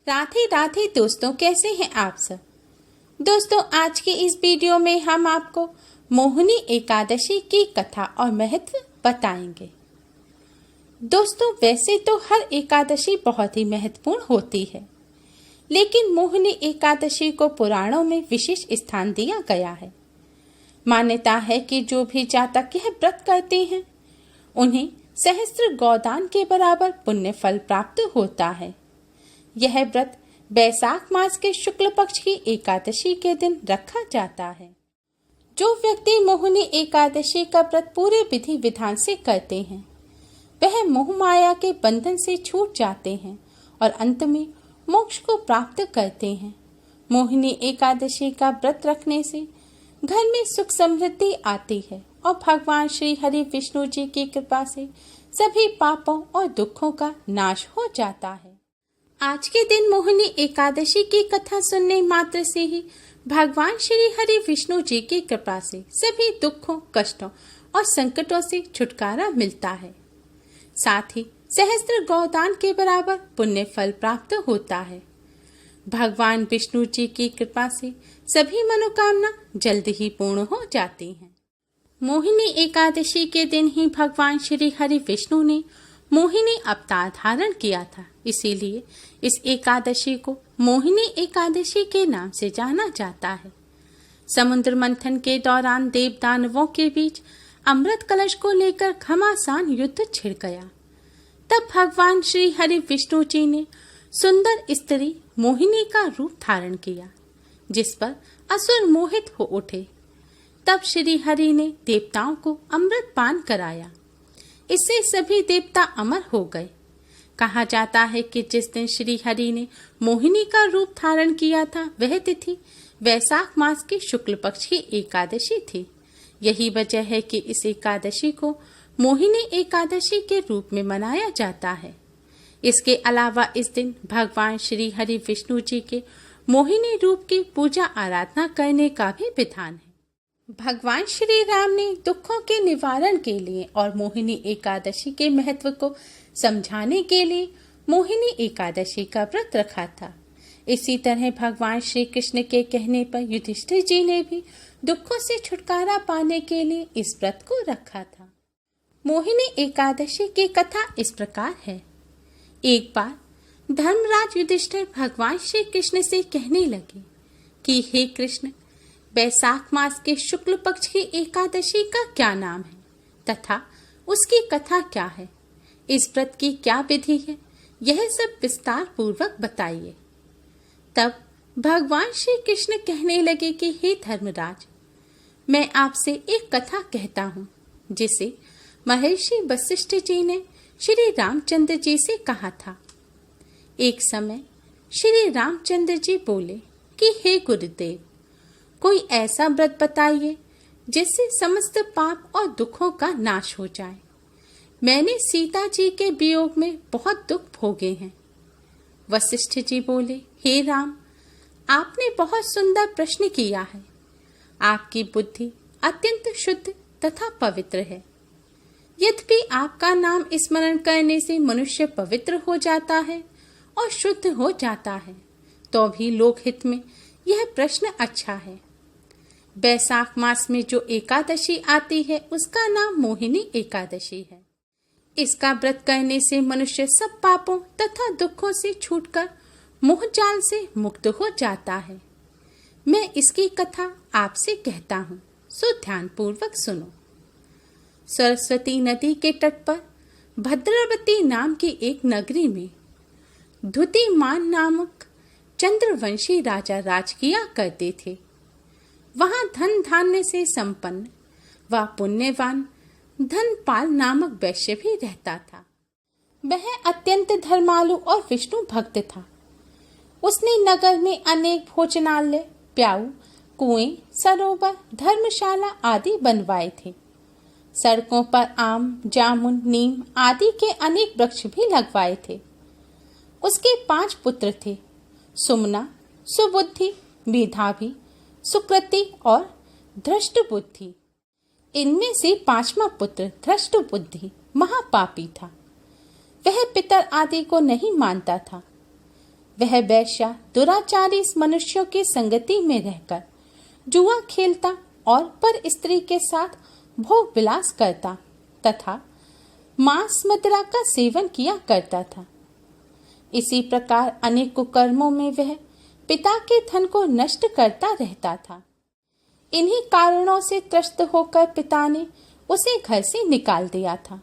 राधे राधे दोस्तों, कैसे हैं आप सब। दोस्तों, आज के इस वीडियो में हम आपको मोहिनी एकादशी की कथा और महत्व बताएंगे। दोस्तों, वैसे तो हर एकादशी बहुत ही महत्वपूर्ण होती है, लेकिन मोहिनी एकादशी को पुराणों में विशेष स्थान दिया गया है। मान्यता है कि जो भी जातक यह व्रत करते हैं उन्हें सहस्त्र गोदान के बराबर पुण्य फल प्राप्त होता है। यह व्रत बैसाख मास के शुक्ल पक्ष की एकादशी के दिन रखा जाता है। जो व्यक्ति मोहिनी एकादशी का व्रत पूरे विधि विधान से करते हैं वह मोह माया के बंधन से छूट जाते हैं और अंत में मोक्ष को प्राप्त करते हैं। मोहिनी एकादशी का व्रत रखने से घर में सुख समृद्धि आती है और भगवान श्री हरि विष्णु जी की कृपा से सभी पापों और दुखों का नाश हो जाता है। आज के दिन मोहिनी एकादशी की कथा सुनने मात्र से ही भगवान श्री हरि विष्णु जी की कृपा से सभी दुखों, कष्टों और संकटों से छुटकारा मिलता है। साथ ही सहस्त्र गोदान के बराबर पुण्य फल प्राप्त होता है। भगवान विष्णु जी की कृपा से सभी मनोकामना जल्द ही पूर्ण हो जाती हैं। मोहिनी एकादशी के दिन ही भगवान श्री हरि विष्णु ने मोहिनी अवतार धारण किया था, इसीलिए इस एकादशी को मोहिनी एकादशी के नाम से जाना जाता है। समुद्र मंथन के दौरान देव दानवों के बीच अमृत कलश को लेकर घमासान युद्ध छिड़ गया। तब भगवान श्री हरि विष्णु जी ने सुंदर स्त्री मोहिनी का रूप धारण किया, जिस पर असुर मोहित हो उठे। तब श्री हरि ने देवताओं को अमृत पान कराया। इससे सभी देवता अमर हो गए। कहा जाता है कि जिस दिन श्री हरि ने मोहिनी का रूप धारण किया था वह तिथि वैसाख मास की शुक्ल पक्ष की एकादशी थी। यही वजह है कि इस एकादशी को मोहिनी एकादशी के रूप में मनाया जाता है। इसके अलावा इस दिन भगवान श्री हरि विष्णु जी के मोहिनी रूप की पूजा आराधना करने का भी विधान है। भगवान श्री राम ने दुखों के निवारण के लिए और मोहिनी एकादशी के महत्व को समझाने के लिए मोहिनी एकादशी का व्रत रखा था। इसी तरह भगवान श्री कृष्ण के कहने पर युधिष्ठिर जी ने भी दुखों से छुटकारा पाने के लिए इस व्रत को रखा था। मोहिनी एकादशी की कथा इस प्रकार है। एक बार धर्मराज युधिष्ठिर भगवान श्री कृष्ण से कहने लगे कि हे कृष्ण, बैसाख मास के शुक्ल पक्ष की एकादशी का क्या नाम है तथा उसकी कथा क्या है, इस व्रत की क्या विधि है, यह सब विस्तार पूर्वक बताइए। तब भगवान श्री कृष्ण कहने लगे कि हे धर्मराज, मैं आपसे एक कथा कहता हूँ जिसे महर्षि वशिष्ठ जी ने श्री रामचंद्र जी से कहा था। एक समय श्री रामचंद्र जी बोले कि हे गुरुदेव, कोई ऐसा व्रत बताइए जिससे समस्त पाप और दुखों का नाश हो जाए। मैंने सीता जी के वियोग में बहुत दुख भोगे हैं। वशिष्ठ जी बोले, हे राम, आपने बहुत सुंदर प्रश्न किया है। आपकी बुद्धि अत्यंत शुद्ध तथा पवित्र है। यद्यपि आपका नाम स्मरण करने से मनुष्य पवित्र हो जाता है और शुद्ध हो जाता है, तो भी लोकहित में यह प्रश्न अच्छा है। बैसाख मास में जो एकादशी आती है उसका नाम मोहिनी एकादशी है। इसका व्रत करने से मनुष्य सब पापों तथा दुखों से छूटकर मोह जाल से मुक्त हो जाता है। मैं इसकी कथा आपसे कहता हूँ, सो ध्यान पूर्वक सुनो। सरस्वती नदी के तट पर भद्रावती नाम की एक नगरी में धुतिमान नामक चंद्रवंशी राजा राज किया करते थे। वहां धन धान्य से संपन्न व पुण्यवान धनपाल नामक वैश्य भी रहता था। वह अत्यंत धर्मालु और विष्णु भक्त था। उसने नगर में अनेक भोजनालय, प्याऊ, कुएं, सरोवर, धर्मशाला आदि बनवाए थे। सड़कों पर आम, जामुन, नीम आदि के अनेक वृक्ष भी लगवाए थे। उसके 5 पुत्र थे, सुमना, सुबुद्धि, मेधावी, सुकृति और धृष्ट बुद्धि। इनमें से 5वां पुत्र धृष्ट बुद्धि महापापी था। वह पितर आदि को नहीं मानता था। वह वैश्या दुराचारी मनुष्यों की संगति में रहकर जुआ खेलता और पर स्त्री के साथ भोग विलास करता तथा मांस मदिरा का सेवन किया करता था। इसी प्रकार अनेक कुकर्मों में वह पिता के धन को नष्ट करता रहता था। इन्हीं कारणों से त्रस्त होकर पिता ने उसे घर से निकाल दिया था।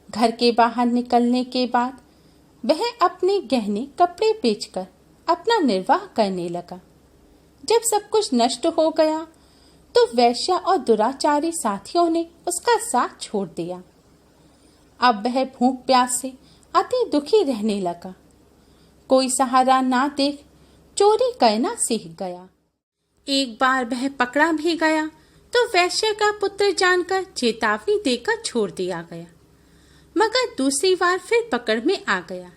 घर के बाहर निकलने के बाद वह अपने गहने कपड़े बेचकर अपना निर्वाह करने लगा। जब सब कुछ नष्ट हो गया तो वैश्या और दुराचारी साथियों ने उसका साथ छोड़ दिया। अब वह भूख प्यास से अति दुखी रहने लगा। कोई सहारा ना देख चोरी करना सीख गया। एक बार वह पकड़ा भी गया तो वैश्य का पुत्र जानकर चेतावनी देकर छोड़ दिया गया, मगर दूसरी बार फिर पकड़ में आ गया।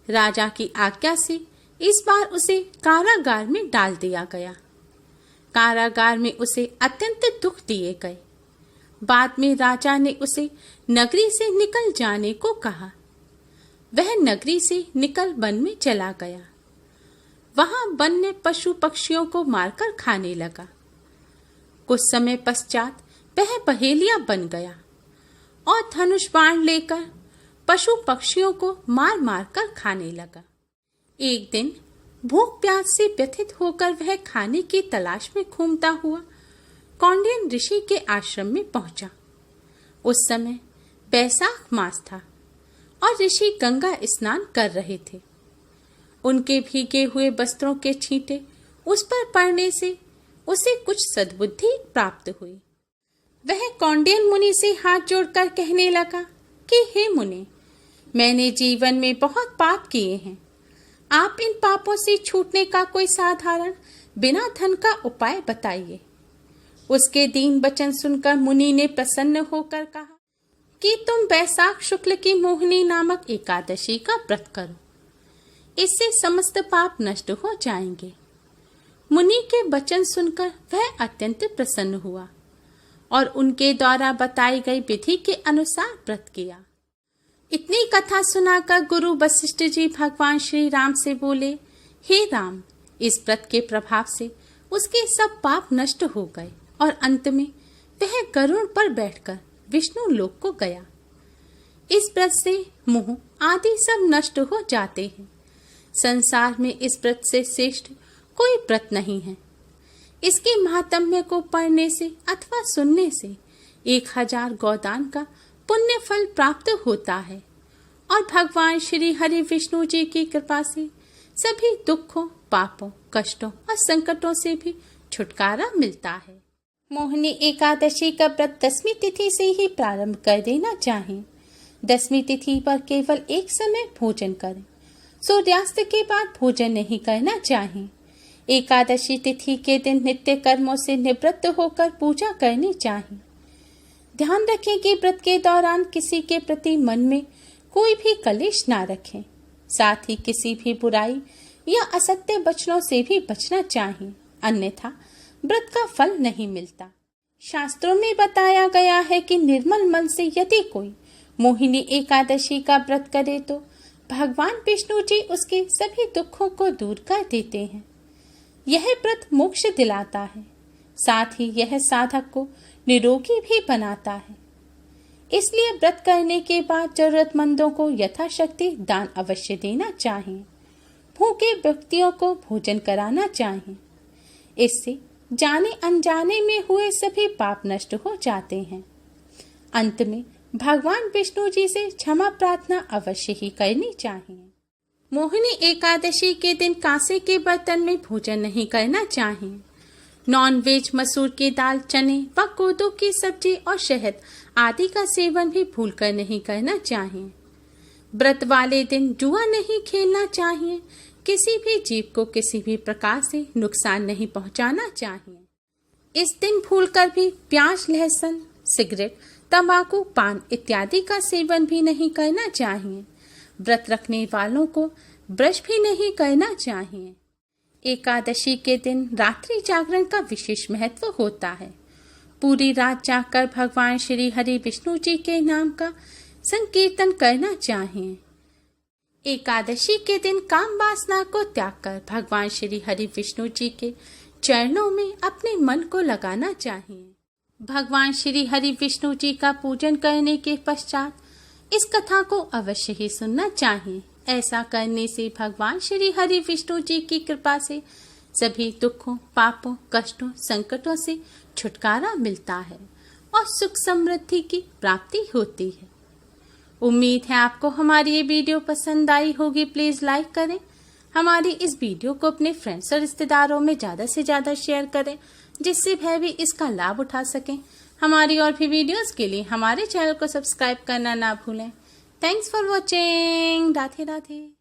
राजा की आज्ञा से इस बार उसे कारागार में डाल दिया गया। कारागार में उसे अत्यंत दुख दिए गए। बाद में राजा ने उसे नगरी से निकल जाने को कहा। वह नगरी से निकल वन में चला गया। वहां वन में पशु पक्षियों को मारकर खाने लगा। कुछ समय पश्चात वह पहेलिया बन गया और धनुष बाण लेकर पशु पक्षियों को मार मार कर खाने लगा। एक दिन भूख प्यास से व्यथित होकर वह खाने की तलाश में घूमता हुआ कौंडिन्य ऋषि के आश्रम में पहुंचा। उस समय बैसाख मास था और ऋषि गंगा स्नान कर रहे थे। उनके भीगे हुए वस्त्रों के छींटे उस पर पड़ने से उसे कुछ सद्बुद्धि प्राप्त हुई। वह कौंडिन्य मुनि से हाथ जोड़कर कहने लगा कि हे मुनि, मैंने जीवन में बहुत पाप किए हैं। आप इन पापों से छूटने का कोई साधारण बिना धन का उपाय बताइए। उसके दीन वचन सुनकर मुनि ने प्रसन्न होकर कहा कि तुम बैसाख शुक्ल की मोहिनी नामक एकादशी का व्रत करो, इससे समस्त पाप नष्ट हो जाएंगे। मुनि के वचन सुनकर वह अत्यंत प्रसन्न हुआ और उनके द्वारा बताई गई विधि के अनुसार व्रत किया। इतनी कथा सुनाकर गुरु वशिष्ठ जी भगवान श्री राम से बोले, हे राम, इस व्रत के प्रभाव से उसके सब पाप नष्ट हो गए और अंत में वह गरुड़ पर बैठकर विष्णु लोक को गया। इस व्रत से मोह आदि सब नष्ट हो जाते हैं। संसार में इस व्रत से श्रेष्ठ कोई व्रत नहीं है। इसके महात्म्य को पढ़ने से अथवा सुनने से 1000 गोदान का पुण्य फल प्राप्त होता है और भगवान श्री हरि विष्णु जी की कृपा से सभी दुखों, पापों, कष्टों और संकटों से भी छुटकारा मिलता है। मोहिनी एकादशी का व्रत 10वीं तिथि से ही प्रारंभ कर देना चाहिए। 10वीं तिथि पर केवल एक समय भोजन करें। सूर्यास्त के बाद भोजन नहीं करना चाहिए। एकादशी तिथि के दिन नित्य कर्मों से निवृत्त होकर पूजा करनी चाहिए। ध्यान रखें कि व्रत के दौरान किसी के प्रति मन में कोई भी कलेश ना रखें। साथ ही किसी भी बुराई या असत्य वचनों से भी बचना चाहिए, अन्यथा व्रत का फल नहीं मिलता। शास्त्रों में बताया गया है कि निर्मल मन से यदि कोई मोहिनी एकादशी का व्रत करे तो भगवान विष्णु जी उसके सभी दुखों को दूर कर देते हैं। यह व्रत मोक्ष दिलाता है, साथ ही यह साधक को निरोगी भी बनाता है। इसलिए व्रत करने के बाद जरूरतमंदों को यथाशक्ति दान अवश्य देना चाहिए। भूखे व्यक्तियों को भोजन कराना चाहिए। इससे जाने अनजाने में हुए सभी पाप नष्ट हो जाते हैं। अंत में भगवान विष्णु जी से क्षमा प्रार्थना अवश्य ही करनी चाहिए। मोहिनी एकादशी के दिन कांसे के बर्तन में भोजन नहीं करना चाहिए। नॉन वेज मसूर की दाल, चने व कोदो की सब्जी और शहद आदि का सेवन भी भूलकर नहीं करना चाहिए। व्रत वाले दिन जुआ नहीं खेलना चाहिए। किसी भी जीव को किसी भी प्रकार से नुकसान नहीं पहुंचाना चाहिए। इस दिन भूलकर भी प्याज, लहसुन, सिगरेट, तंबाकू, पान इत्यादि का सेवन भी नहीं करना चाहिए। व्रत रखने वालों को ब्रश भी नहीं करना चाहिए। एकादशी के दिन रात्रि जागरण का विशेष महत्व होता है। पूरी रात जागकर भगवान श्री हरि विष्णु जी के नाम का संकीर्तन करना चाहिए। एकादशी के दिन काम वासना को त्याग कर भगवान श्री हरि विष्णु जी के चरणों में अपने मन को लगाना चाहिए। भगवान श्री हरि विष्णु जी का पूजन करने के पश्चात इस कथा को अवश्य ही सुनना चाहिए। ऐसा करने से भगवान श्री हरि विष्णु जी की कृपा से सभी दुखों, पापों, कष्टों, संकटों से छुटकारा मिलता है और सुख समृद्धि की प्राप्ति होती है। उम्मीद है आपको हमारी ये वीडियो पसंद आई होगी। प्लीज लाइक करें। हमारी इस वीडियो को अपने फ्रेंड्स और रिश्तेदारों में ज़्यादा से ज़्यादा शेयर करें, जिससे वह भी इसका लाभ उठा सकें। हमारी और भी वीडियोस के लिए हमारे चैनल को सब्सक्राइब करना ना भूलें। Thanks for watching. Radhe Radhe.